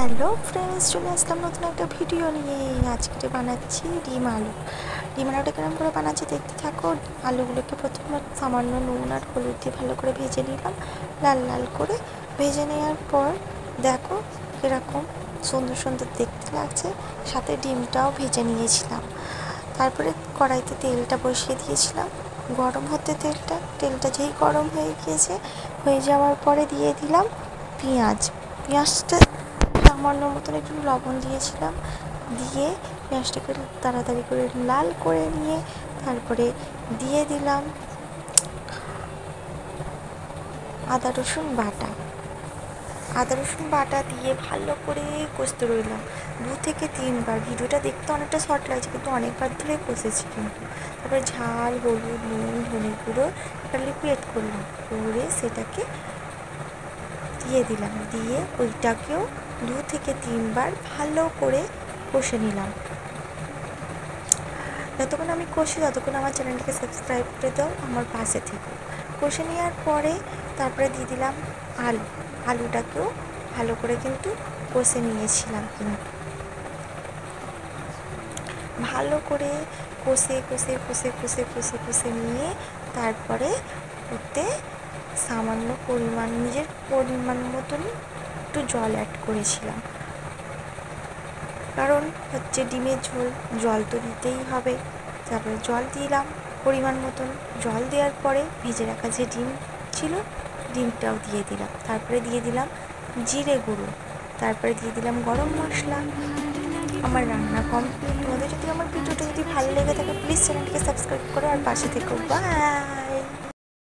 Hello friends, চলে আসলাম নতুন একটা ভিডিও নিয়ে। আজকে বানাচ্ছি ডিম আলুটা কেমন করে বানাচ্ছি দেখতে থাকো। আলুগুলোকে প্রথমে সামান্য নুন আর হলুদ দিয়ে ভালো করে ভেজে নিলাম, লাল লাল করে ভেজে নেওয়ার পর দেখো এরকম সুন্দর সুন্দর দেখতে লাগছে। সাথে ডিমটাও ভেজে নিয়েছিলাম। তারপরে কড়াইতে তেলটা বসিয়ে দিয়েছিলাম, গরম হতে তেলটা যেই গরম হয়ে যাওয়ার পরে দিয়ে দিলাম পেঁয়াজটা সামান্য মতন একটু লবণ দিয়েছিলাম, দিয়ে পেঁয়াজটাকে তাড়াতাড়ি করে লাল করে নিয়ে তারপরে দিয়ে দিলাম আদা রসুন বাটা দিয়ে ভালো করে কষতে রইলাম 2 থেকে 3 বার। ভিডিওটা দেখতে অনেকটা শর্ট লাগছে কিন্তু অনেকবার ধরে কষেছি। কিন্তু তারপরে ঝাল, হলুদ, নুন, ধনে গুঁড়ো একটা লিকুইড করে সেটাকে দিয়ে দিলাম, দিয়ে ওইটাকেও 2 থেকে 3 বার ভালো করে কষে নিলাম। যতক্ষণ আমি কষি ততক্ষণ আমার চ্যানেলটিকে সাবস্ক্রাইব করে দাও, আমার পাশে থেকো। কষে নেওয়ার পরে তারপরে দিয়ে দিলাম আলুটাকেও ভালো করে কিন্তু কষে নিয়েছিলাম। কিন্তু ভালো করে কষে নিয়ে তারপরে ওতে সামান্য নিজের পরিমাণ মতন একটু জল অ্যাড করেছিলাম, কারণ হচ্ছে ডিমের জল তো দিতেই হবে। তারপরে জল দিলাম পরিমাণ মতন। জল দেওয়ার পরে ভেজে রাখা যে ডিম ছিল ডিমটাও দিয়ে দিলাম। তারপরে দিয়ে দিলাম জিরে গুঁড়ো, তারপরে দিয়ে দিলাম গরম মশলা। আমার রান্না কমপ্লিট। তোমাদের যদি আমার ভিডিওটা ভালো লেগে থাকে প্লিজ চ্যানেলটিকে সাবস্ক্রাইব করো আর পাশে থেকো। বাই।